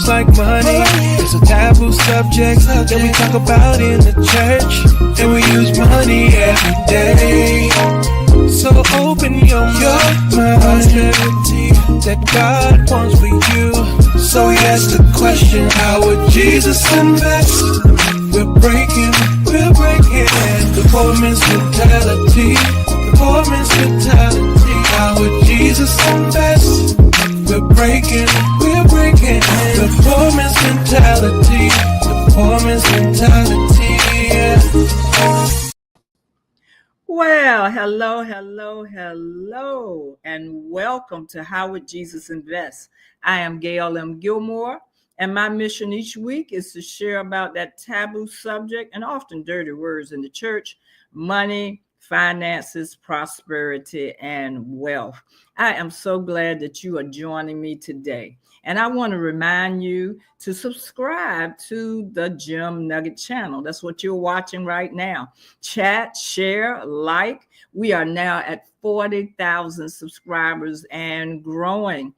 just like money. It's a taboo subject that we talk about in the church, and we use money every day. So open your mind, prosperity that God wants for you. So he asked the question, how would Jesus invest? We're breaking the poor man's mentality. The poor man's mentality. How would Jesus invest? We're breaking the poor man's mentality. The poor man's mentality. Yeah. Well, hello, and welcome to How Would Jesus Invest? I am Gayle Gilmore, and my mission each week is to share about that taboo subject and often dirty words in the church: money, finances, prosperity, and wealth. I am so glad that you are joining me today. And I want to remind you to subscribe to the Gem Nugget channel. That's what you're watching right now. Chat, share, like. We are now at 40,000 subscribers and growing.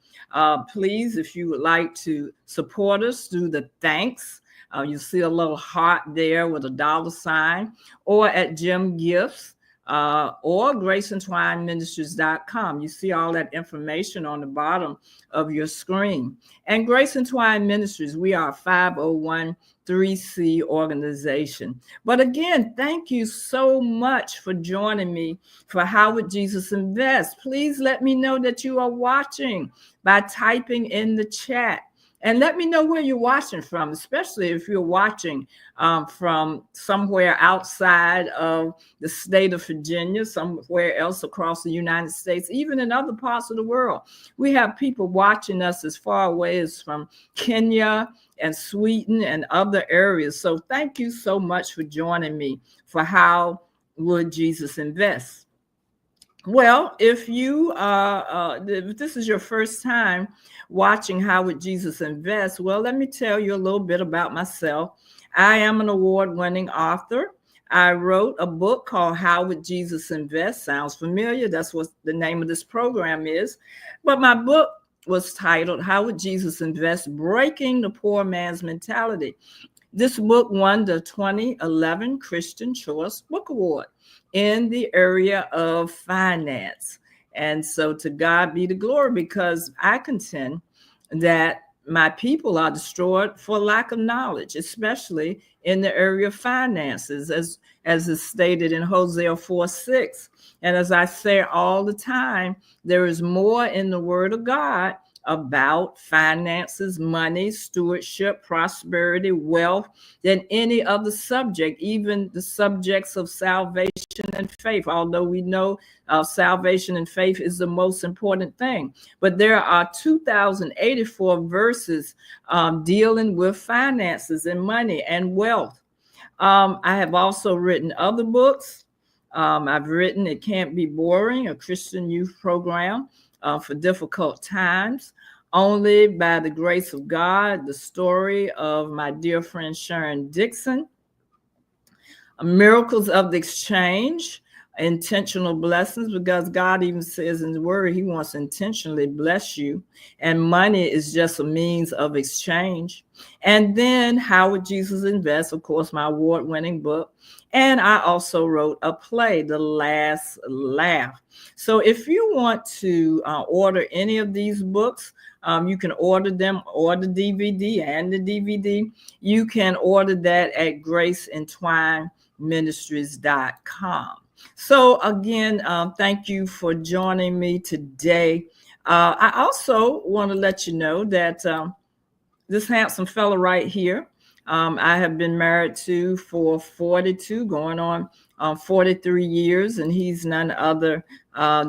Please, if you would like to support us, do the thanks. You see a little heart there with a $sign, or at Gem Gifts. Or GraceAndTwineMinistries.com. You see all that information on the bottom of your screen. And Grace and Twine Ministries, we are a 501(c) organization. But again, thank you so much for joining me for How Would Jesus Invest? Please let me know that you are watching by typing in the chat. And let me know where you're watching from, especially if you're watching from somewhere outside of the state of Virginia, somewhere else across the United States, even in other parts of the world. We have people watching us as far away as from Kenya and Sweden and other areas. So thank you so much for joining me for How Would Jesus Invest? Well, if this is your first time watching How Would Jesus Invest, well, let me tell you a little bit about myself. I am an award-winning author. I wrote a book called How Would Jesus Invest? Sounds familiar. That's what the name of this program is. But my book was titled How Would Jesus Invest? Breaking the Poor Man's Mentality. This book won the 2011 Christian Choice Book Award in the area of finance. And so to God be the glory, because I contend that my people are destroyed for lack of knowledge, especially in the area of finances, as is stated in Hosea 4:6. And as I say all the time, there is more in the Word of God about finances, money, stewardship, prosperity, wealth than any other subject, even the subjects of salvation and faith, although we know salvation and faith is the most important thing. But there are 2,084 verses dealing with finances and money and wealth. I have also written other books. I've written It Can't Be Boring, a Christian youth program for difficult times. Only by the grace of God, the story of my dear friend Sharon Dixon. Miracles of the Exchange, intentional blessings, because God even says in the word, he wants to intentionally bless you. And money is just a means of exchange. And then How Would Jesus Invest? Of course, my award-winning book. And I also wrote a play, The Last Laugh. So if you want to order any of these books, you can order them, or the DVD and the DVD. You can order that at GraceAndTwineMinistries.com. So again, thank you for joining me today. I also want to let you know that this handsome fella right here, I have been married to for 42, going on 43 years, and he's none other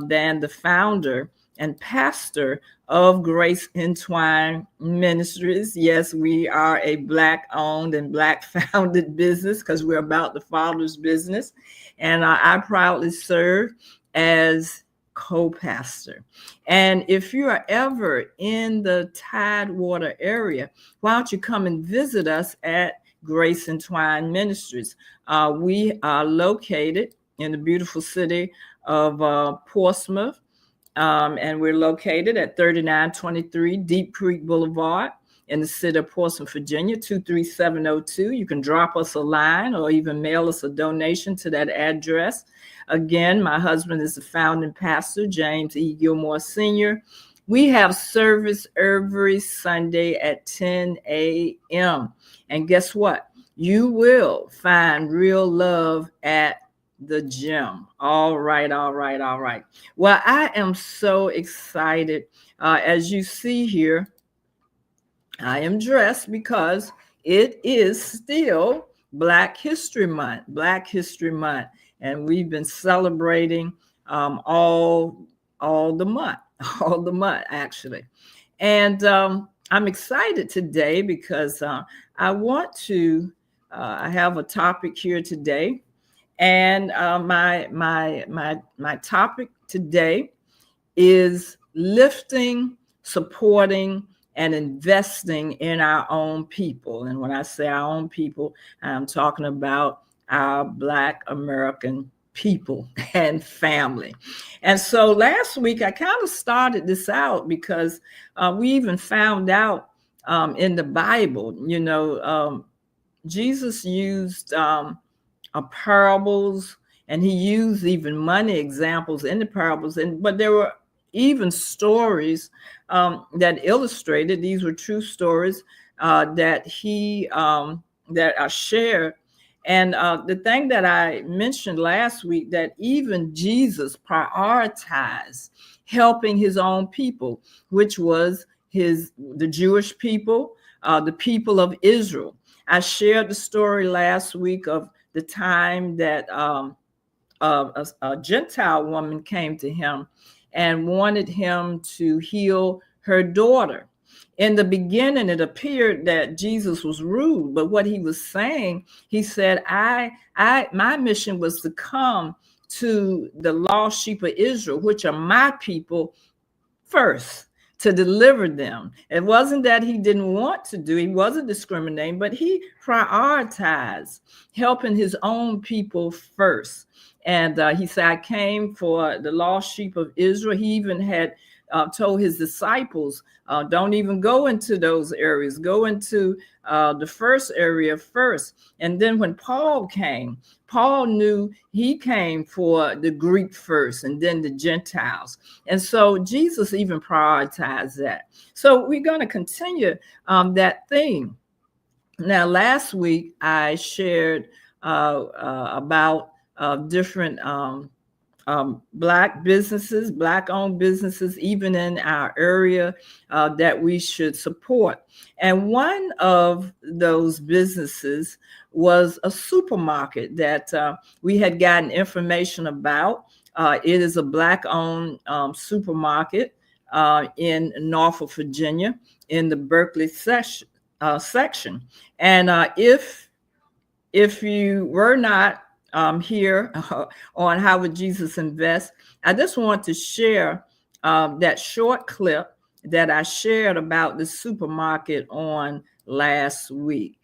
than the founder and pastor of Grace and Twine Ministries. Yes, we are a Black-owned and Black-founded business because we're about the Father's business. And I proudly serve as co-pastor. And if you are ever in the Tidewater area, why don't you come and visit us at Grace and Twine Ministries? We are located in the beautiful city of Portsmouth. And we're located at 3923 Deep Creek Boulevard in the city of Portsmouth, Virginia, 23702. You can drop us a line or even mail us a donation to that address. Again, my husband is the founding pastor, James E. Gilmore Sr. We have service every Sunday at 10 a.m. And guess what? You will find real love at the gym. All right. Well, I am so excited. As you see here, I am dressed because it is still Black History Month. And we've been celebrating all the month, actually. And I'm excited today because I want to I have a topic here today. And my topic today is lifting, supporting, and investing in our own people. And when I say our own people, I'm talking about our Black American people and family. And so last week, I kind of started this out because we even found out in the Bible, Jesus used parables, and he used even money examples in the parables, but there were even stories that illustrated, these were true stories that he that are shared. And the thing that I mentioned last week, that even Jesus prioritized helping his own people, which was the Jewish people, the people of Israel. I shared the story last week of the time that a Gentile woman came to him and wanted him to heal her daughter. In the beginning, it appeared that Jesus was rude, but what he was saying, he said, my mission was to come to the lost sheep of Israel, which are my people, first, to deliver them. It wasn't that he didn't want to do, he wasn't discriminating, but he prioritized helping his own people first. And he said, I came for the lost sheep of Israel. He even had told his disciples, don't even go into those areas, go into the first area first. And then when Paul came, Paul knew he came for the Greek first and then the Gentiles. And so Jesus even prioritized that. So we're going to continue that theme. Now, last week I shared about different Black businesses, Black-owned businesses, even in our area that we should support. And one of those businesses was a supermarket that we had gotten information about. It is a Black-owned supermarket in Norfolk, Virginia, in the Berkeley section. And if you were not here on How Would Jesus Invest, I just want to share that short clip that I shared about the supermarket on last week.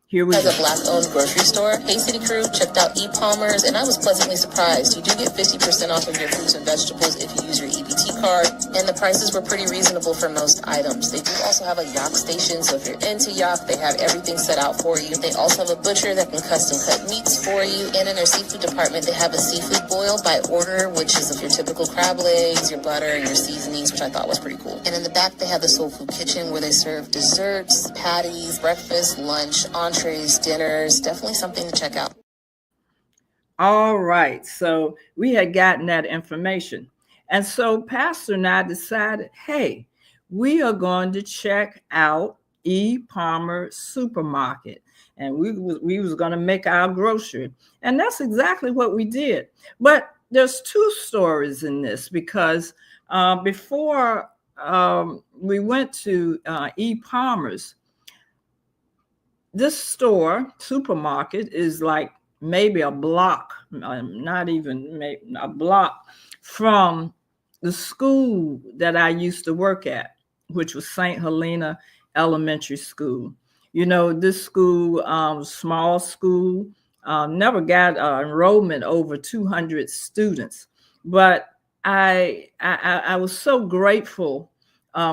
Here we go. As a Black-owned grocery store, Hey City Crew checked out e-palmers, and I was pleasantly surprised. You do get 50% off of your fruits and vegetables if you use your EBT card, and the prices were pretty reasonable for most items. They do also have a yak station, so if you're into yak, they have everything set out for you. They also have a butcher that can custom cut meats for you, and in their seafood department, they have a seafood boil by order, which is of your typical crab legs, your butter, and your seasonings, which I thought was pretty cool. And in the back, they have the soul food kitchen where they serve desserts, patties, breakfast, lunch, entrees, dinners. Definitely something to check out. All right. So we had gotten that information. And so Pastor and I decided, hey, we are going to check out E-Palmer Supermarket. And we was going to make our grocery. And that's exactly what we did. But there's two stories in this, because before we went to E-Palmer's, this store, supermarket, is like maybe a block, not even a block from the school that I used to work at, which was St. Helena Elementary School. You know, this school, small school, never got enrollment over 200 students. But I was so grateful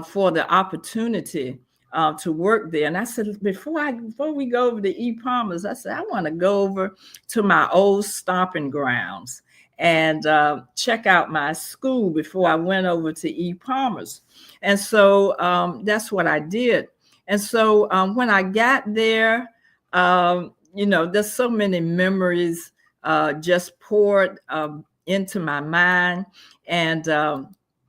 for the opportunity to work there. And I said, before we go over to E. Palmer's, I said, I want to go over to my old stomping grounds and check out my school before I went over to E. Palmer's. And so that's what I did. And so when I got there, there's so many memories just poured into my mind. And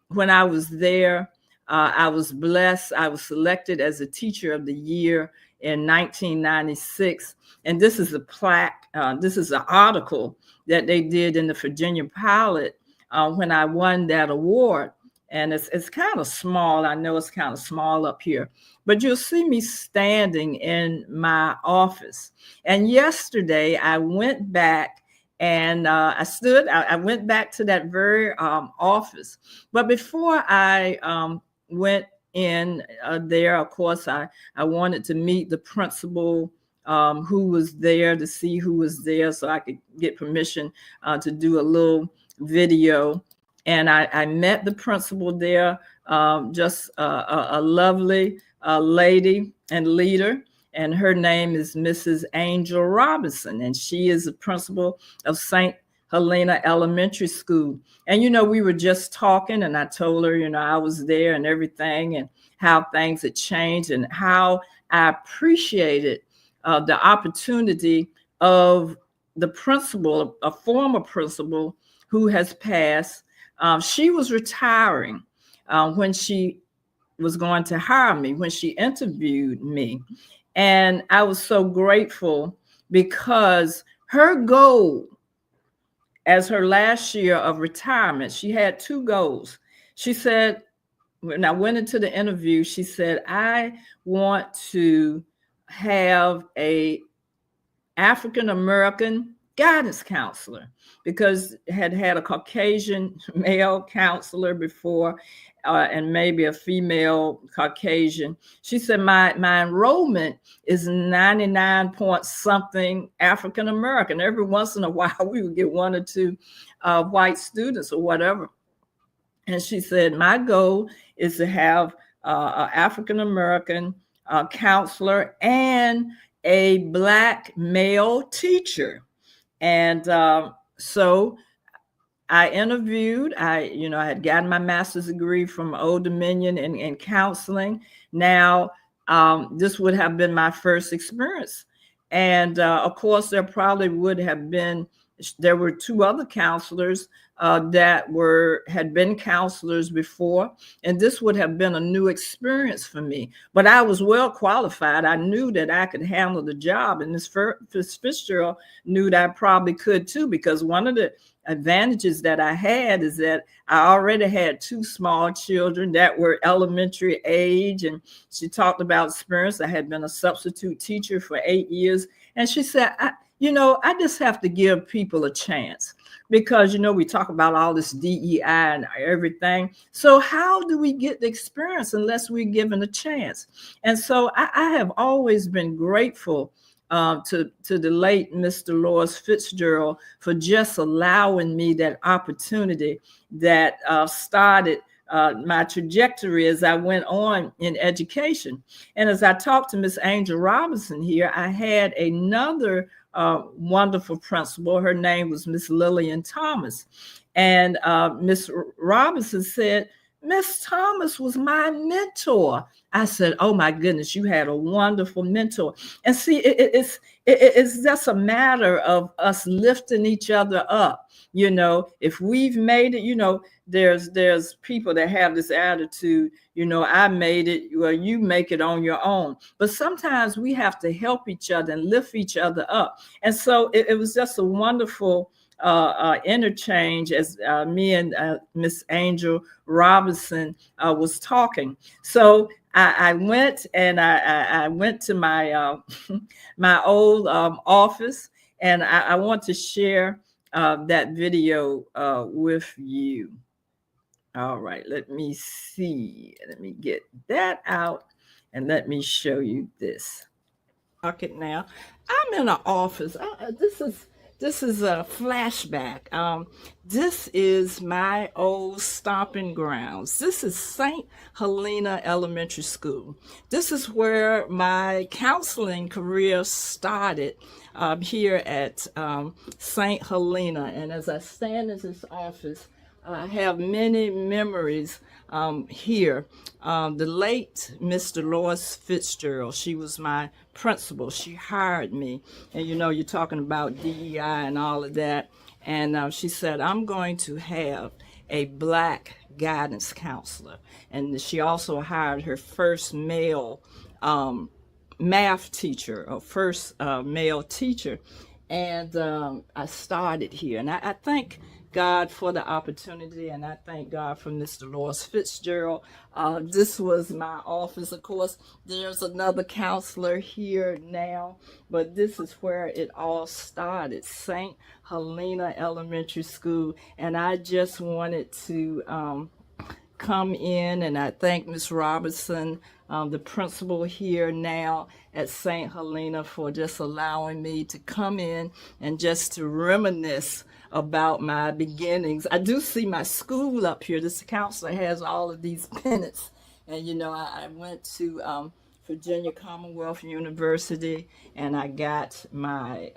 when I was there, I was blessed. I was selected as a Teacher of the Year in 1996. And this is a plaque. This is an article that they did in the Virginia Pilot when I won that award. And it's kind of small. I know it's kind of small up here, but you'll see me standing in my office. And yesterday I went back and I went back to that very office. But before I went in there, of course, I wanted to meet the principal who was there, to see who was there so I could get permission to do a little video. And I met the principal there, just a lovely lady and leader. And her name is Mrs. Angel Robinson. And she is the principal of St. Helena Elementary School. And, we were just talking and I told her, I was there and everything and how things had changed and how I appreciated the opportunity of the principal, a former principal who has passed. She was retiring when she was going to hire me, when she interviewed me. And I was so grateful because her goal as her last year of retirement, she had two goals. She said, when I went into the interview, she said, I want to have a African-American guidance counselor, because had a Caucasian male counselor before and maybe a female Caucasian. She said, my enrollment is 99 point something African-American. Every once in a while, we would get one or two white students or whatever. And she said, my goal is to have an African-American counselor and a Black male teacher. And so I interviewed. I had gotten my master's degree from Old Dominion in counseling. Now, this would have been my first experience. And of course, there were two other counselors that had been counselors before, and this would have been a new experience for me. But I was well qualified. I knew that I could handle the job, and Ms. Fitzgerald knew that I probably could too, because one of the advantages that I had is that I already had two small children that were elementary age, and she talked about experience. I had been a substitute teacher for 8 years, and she said, I just have to give people a chance, because, we talk about all this DEI and everything. So how do we get the experience unless we're given a chance? And so I have always been grateful to the late Mr. Lois Fitzgerald for just allowing me that opportunity that started my trajectory as I went on in education. And as I talked to Miss Angel Robinson here, I had another wonderful principal. Her name was Miss Lillian Thomas. And Miss Robinson said, Miss Thomas was my mentor. I said, oh my goodness, you had a wonderful mentor. And see, it's just a matter of us lifting each other up. If we've made it, there's people that have this attitude, I made it, well, you make it on your own. But sometimes we have to help each other and lift each other up. And so it was just a wonderful interchange as me and Miss Angel Robinson was talking. So I went and I went to my my old office, and I want to share that video with you. All right, let me see. Let me get that out and let me show you this. Okay, now I'm in an office. This is a flashback. This is my old stomping grounds. This is St. Helena Elementary School. This is where my counseling career started, here at St. Helena. And as I stand in this office, I have many memories here. The late Miss Dolores Fitzgerald, she was my principal. She hired me. And you're talking about DEI and all of that. And she said, I'm going to have a Black guidance counselor. And she also hired her first male math teacher, or first male teacher. And I started here. And I thank God for the opportunity, and I thank God for Miss Dolores Fitzgerald. This was my office. Of course, there's another counselor here now, but this is where it all started, St. Helena Elementary School. And I just wanted to come in, and I thank Miss Robertson, the principal here now at St. Helena, for just allowing me to come in and just to reminisce about my beginnings. I do see my school up here. This counselor has all of these pennants, and I went to Virginia Commonwealth University, and I got my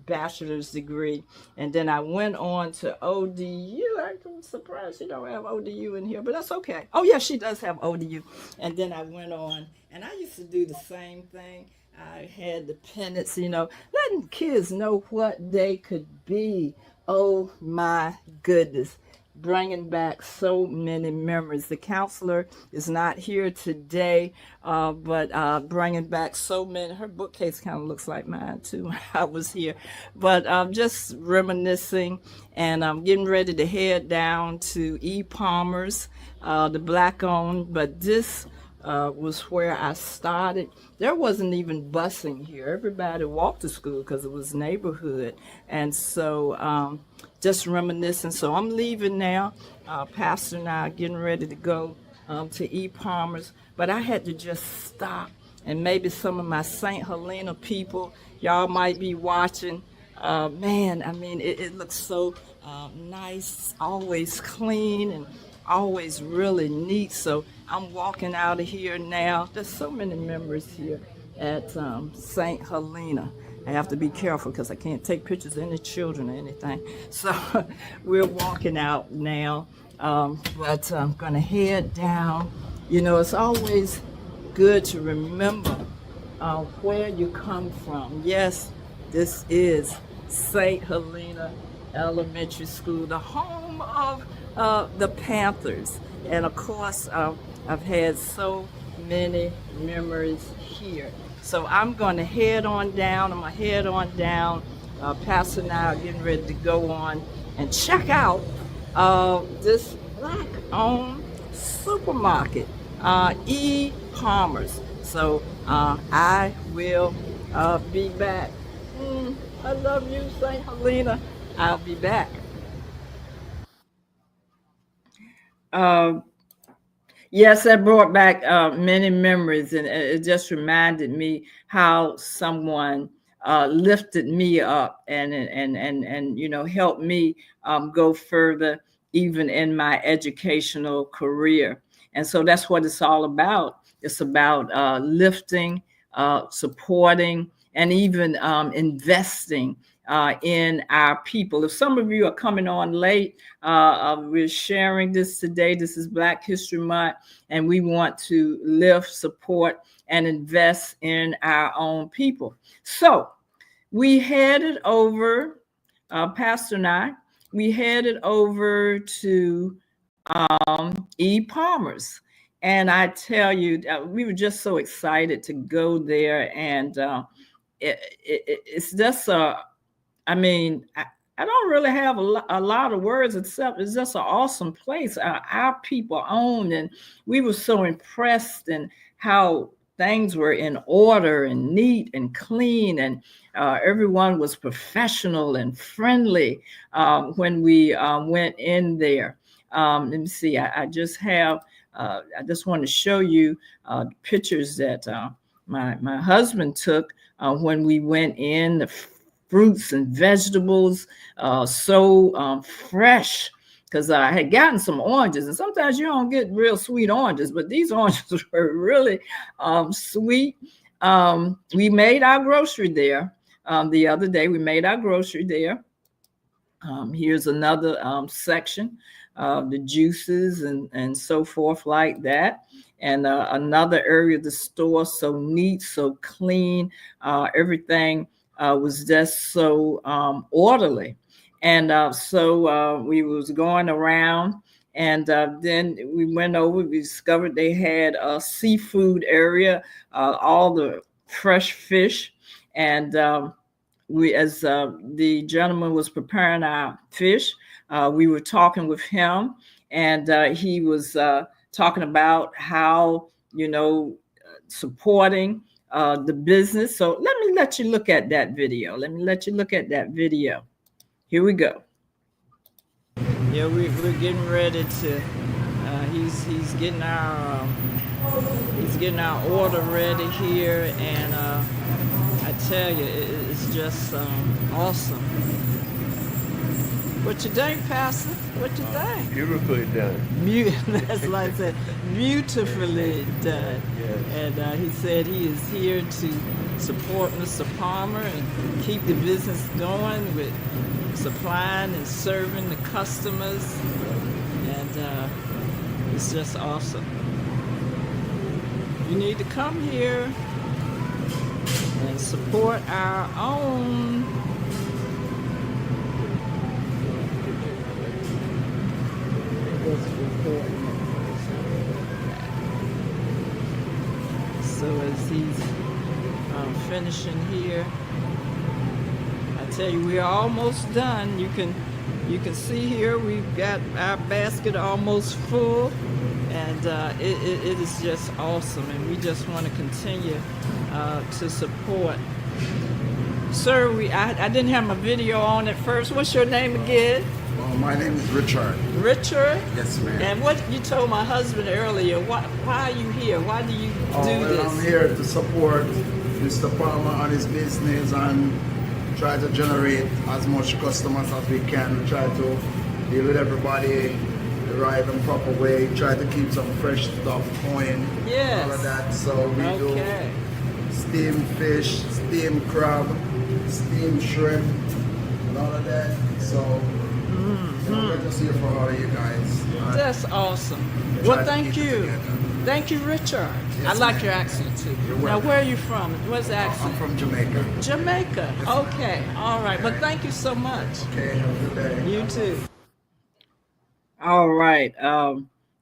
bachelor's degree, and then I went on to ODU. I'm surprised she don't have ODU in here, but that's okay. Oh yeah, she does have ODU. And then I went on, and I used to do the same thing. I had the pennants, letting kids know what they could be. Oh my goodness, bringing back so many memories. The counselor is not here today, but bringing back so many. Her bookcase kind of looks like mine too when I was here. But just reminiscing, and I'm getting ready to head down to E. Palmer's, the Black-owned, but this was where I started. There wasn't even busing here. Everybody walked to school because it was neighborhood. And so just reminiscing. So I'm leaving now. Pastor and I are getting ready to go to E. Palmer's. But I had to just stop. And maybe some of my St. Helena people, y'all might be watching. Man, I mean, it looks so nice, always clean, and always really neat. So I'm walking out of here now. There's so many memories here at St. Helena. I have to be careful because I can't take pictures of any children or anything. So we're walking out now, but I'm going to head down. It's always good to remember where you come from. Yes, this is St. Helena Elementary School, the home of the Panthers. And of course, I've had so many memories here. So I'm going to head on down. Pastor and I are getting ready to go on and check out this Black-owned supermarket, E. Palmer's. So I will be back. I love you, St. Helena. I'll be back. Yes, that brought back many memories, and it just reminded me how someone lifted me up and helped me go further, even in my educational career. And so that's what it's all about. It's about lifting, supporting, and even investing in our people. If some of you are coming on late, we're sharing this today. This is Black History Month, and we want to lift, support, and invest in our own people. So we headed over, Pastor and I, we headed over to E. Palmer's. And I tell you, we were just so excited to go there. And it's just I don't really have a lot of words, except it's just an awesome place. Our people owned, and we were so impressed in how things were in order and neat and clean, and everyone was professional and friendly when we went in there. Let me see. I just have. I just want to show you pictures that my husband took when we went in. The fruits and vegetables, so fresh. Because I had gotten some oranges, and sometimes you don't get real sweet oranges, but these oranges were really sweet. We made our grocery there the other day. We made our grocery there. Here's another section of the juices and so forth like that. And another area of the store, so neat, so clean. Everything was just so orderly. And so we was going around, and then we went over, we discovered they had a seafood area, all the fresh fish. And we, as the gentleman was preparing our fish, we were talking with him, and he was talking about how, supporting the business. So let you look at that video. Here we go. Yeah, we're getting ready to. He's getting our order ready here, and I tell you, it's just awesome. What you think, Pastor? What you think? Beautifully done. That's like I said, beautifully done. Yes. And he said he is here to support Mr. Palmer and keep the business going with supplying and serving the customers. And it's just awesome. You need to come here and support our own. So as he's finishing here, I tell you, we are almost done. You can see here we've got our basket almost full, and it is just awesome. And we just want to continue to support. Sir, I didn't have my video on at first. What's your name again? My name is Richard. Richard? Yes, ma'am. And what you told my husband earlier, why are you here? Why do you do this? I'm here to support Mr. Palmer on his business and try to generate as much customers as we can. Try to deal with everybody the right and proper way. Try to keep some fresh stuff going. Yes. All of that. So we do steamed fish, steamed crab, steamed shrimp, and all of that. So we're just here for all of you guys. That's awesome. Well, thank you. Thank you, Richard. Yes, I like your accent too. Now, where are you from? What's the accent? I'm from Jamaica. Jamaica. Yes, okay. All right. Well, thank you so much. Okay. Have a good day. You too. All right.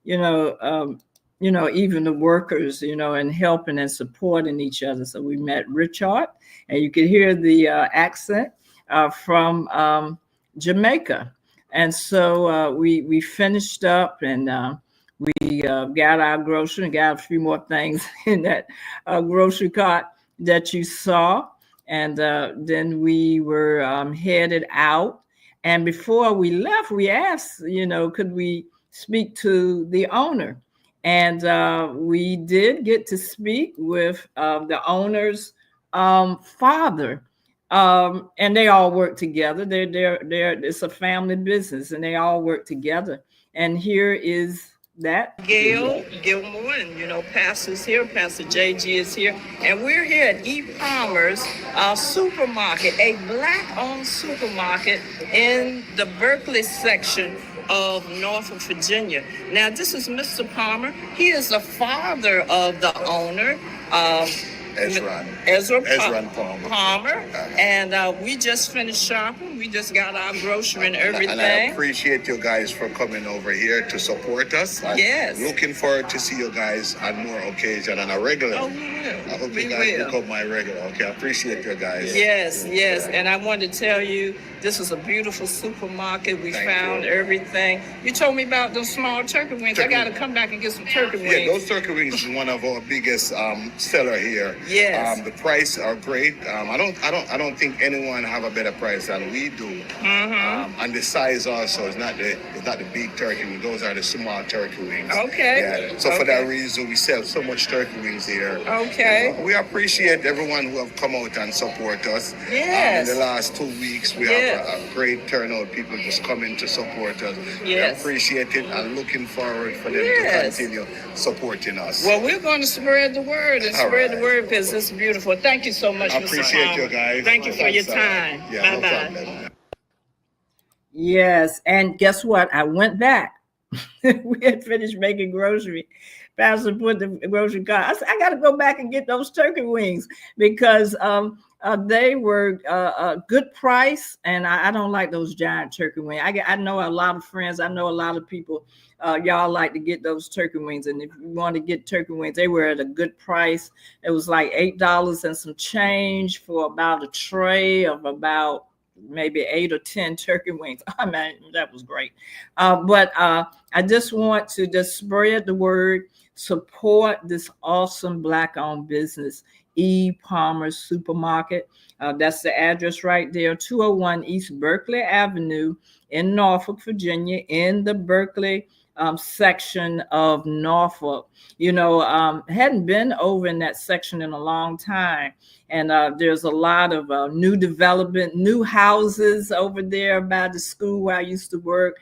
Even the workers, and helping and supporting each other. So we met Richard, and you could hear the accent from Jamaica. And so we finished up, and we got our grocery and got a few more things in that grocery cart that you saw. And then we were headed out. And before we left, we asked, could we speak to the owner? And we did get to speak with the owner's father. And they all work together. It's a family business, and they all work together. And here is that Gayle, Gilmore, and Pastor's here. Pastor JG is here, and we're here at E. Palmer's supermarket, a Black-owned supermarket in the Berkeley section of Norfolk, Virginia. Now, this is Mr. Palmer. He is the father of the owner. Ezra Palmer. And we just finished shopping. We just got our grocery and everything. And I appreciate you guys for coming over here to support us. Yes. Looking forward to see you guys on more occasion on a regular. Oh, we will. I hope you guys become my regular. Okay, I appreciate you guys. Yes. And I wanted to tell you, this is a beautiful supermarket. We found everything. You told me about those small turkey wings. I got to come back and get some turkey wings. Yeah, those turkey wings is one of our biggest seller here. Yes. The price are great. I don't think anyone have a better price than we we do. And the size also is not the big turkey wings. Those are the small turkey wings. Okay. Yeah. So for that reason, we sell so much turkey wings here. Okay. We appreciate everyone who have come out and support us. Yes. In the last 2 weeks, we have a great turnout. People just coming to support us. Yes. We appreciate it and looking forward for them to continue supporting us. Well, we're going to spread the word and spread the word because it's beautiful. Thank you so much, I Mr. appreciate Palmer. you guys. Thank you for your time. Yeah, no Bye-bye. problem. Yes, and guess what? I went back. We had finished making grocery. Pastor put the grocery cart. I said, I got to go back and get those turkey wings because they were a good price, and I don't like those giant turkey wings. I know a lot of friends. I know a lot of people. Y'all like to get those turkey wings, and if you want to get turkey wings, they were at a good price. It was like $8 and some change for about a tray of about maybe 8 or 10 turkey wings. I mean, that was great. But I just want to just spread the word, support this awesome Black-owned business, E. Palmer Supermarket. That's the address right there, 201 East Berkeley Avenue in Norfolk, Virginia, in the Berkeley section of Norfolk. You know, hadn't been over in that section in a long time. And there's a lot of new development, new houses over there by the school where I used to work.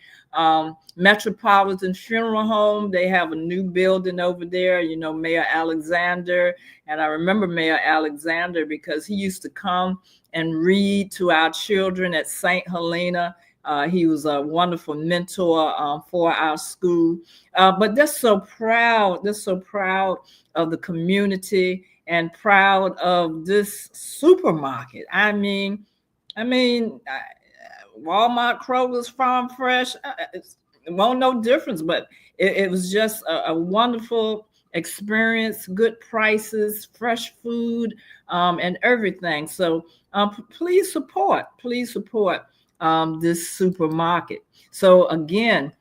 Metropolitan Funeral Home, they have a new building over there, you know, Mayor Alexander. And I remember Mayor Alexander because he used to come and read to our children at St. Helena. He was a wonderful mentor for our school. But they're so proud. They're so proud of the community and proud of this supermarket. I mean, Walmart, Kroger's, Farm Fresh, it won't no difference, but it was just a wonderful experience, good prices, fresh food, and everything. So please support this supermarket. So again,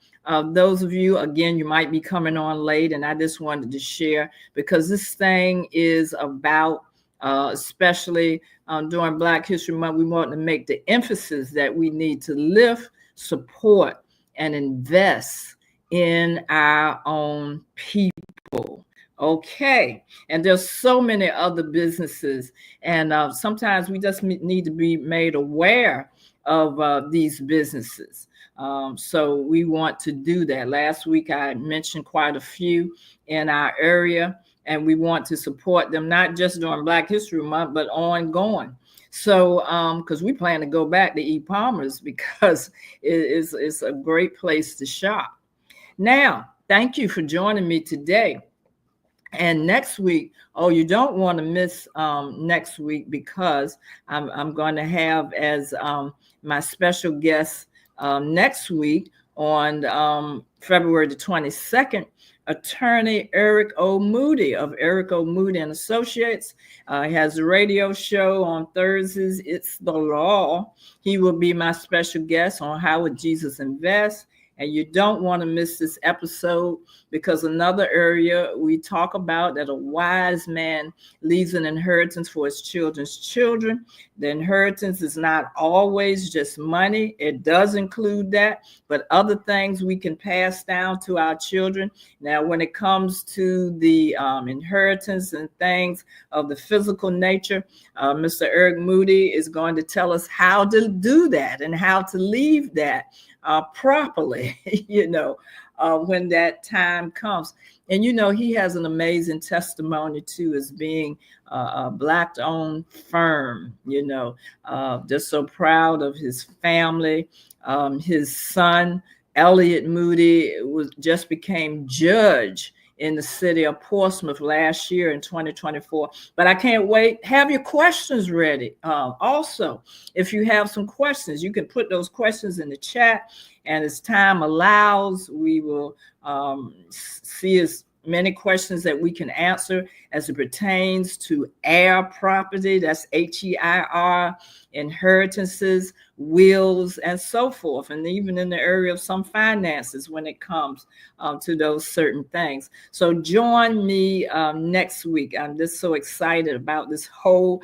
those of you, again, you might be coming on late, and I just wanted to share because this thing is about, especially during Black History Month, we want to make the emphasis that we need to lift, support, and invest in our own people. Okay. And there's so many other businesses, and sometimes we just need to be made aware of these businesses. So we want to do that. Last week, I mentioned quite a few in our area, and we want to support them, not just during Black History Month, but ongoing. So, because we plan to go back to E. Palmer's because it's a great place to shop. Now, thank you for joining me today. And next week, you don't want to miss next week because I'm going to have as my special guest next week on February the 22nd, attorney Eric O. Moody of Eric O. Moody and Associates. He has a radio show on Thursdays, It's the Law. He will be my special guest on How Would Jesus Invest? And you don't want to miss this episode because another area we talk about that a wise man leaves an inheritance for his children's children. The inheritance is not always just money. It does include that, but other things we can pass down to our children. Now, when it comes to the inheritance and things of the physical nature, Mr. Eric Moody is going to tell us how to do that and how to leave that properly, when that time comes. And, he has an amazing testimony too, as being a Black-owned firm, just so proud of his family. His son, Elliot Moody, just became judge in the city of Portsmouth last year in 2024. But I can't wait. Have your questions ready. Also, if you have some questions, you can put those questions in the chat. And as time allows, we will see as many questions that we can answer as it pertains to heir property. That's HEIR, inheritances, wills, and so forth. And even in the area of some finances when it comes to those certain things. So join me next week. I'm just so excited about this whole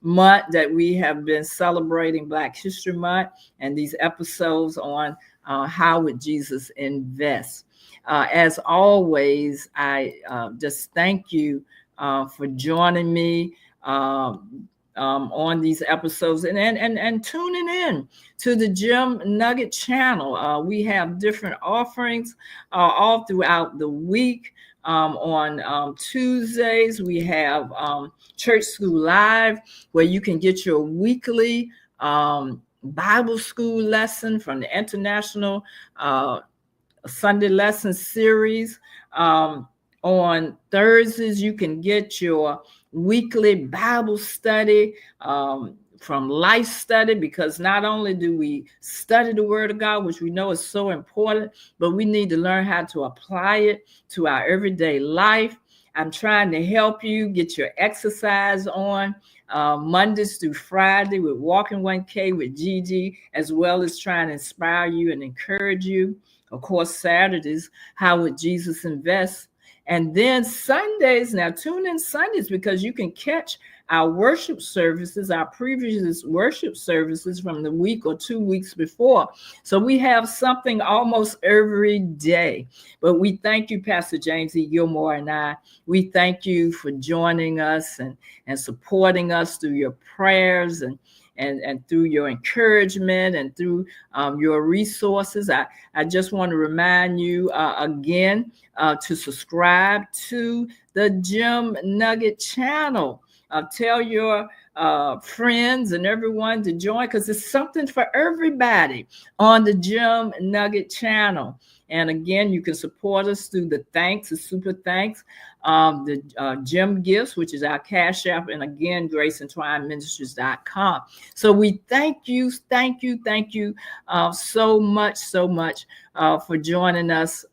month that we have been celebrating Black History Month, and these episodes on how would Jesus invest. As always, I just thank you for joining me on these episodes and tuning in to the Gem Nugget channel. We have different offerings all throughout the week. On Tuesdays, we have Church School Live, where you can get your weekly Bible school lesson from the International Sunday Lesson Series. On Thursdays, you can get your weekly Bible study from Life Study, because not only do we study the Word of God, which we know is so important, but we need to learn how to apply it to our everyday life. I'm trying to help you get your exercise on Mondays through Friday with Walking 1K with Gigi, as well as trying to inspire you and encourage you. Of course, Saturdays, How Would Jesus Invest? And then Sundays, now tune in Sundays, because you can catch our worship services, our previous worship services from the week or 2 weeks before. So we have something almost every day. But we thank you, Pastor James E. Gilmore and I. We thank you for joining us and supporting us through your prayers and through your encouragement and through your resources. I just want to remind you again to subscribe to the Gem Nugget channel. Tell your friends and everyone to join, because it's something for everybody on the Gem Nugget channel. And again, you can support us through the thanks, the super thanks, the Gem Gifts, which is our Cash App, and again, GraceAndTwineMinistries.com. So we thank you so much for joining us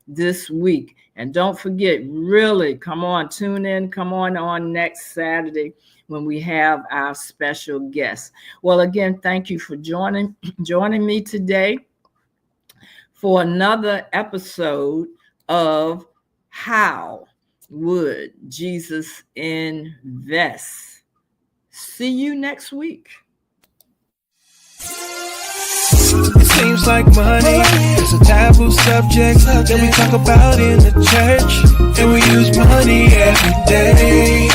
this week. And don't forget, really, tune in, come on next Saturday when we have our special guest. Well, again, thank you for joining me today for another episode of How Would Jesus Invest? See you next week. It seems like money is a taboo subject that we talk about in the church, and we use money every day.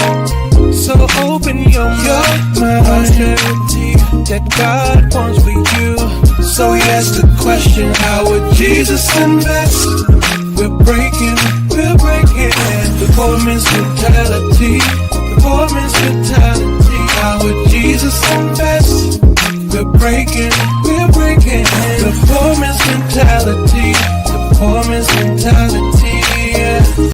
So open your mind, prosperity that God wants for you. So he asked the question, how would Jesus invest? We're breaking the poor man's mentality. How would Jesus invest? We're breaking the poor man's mentality.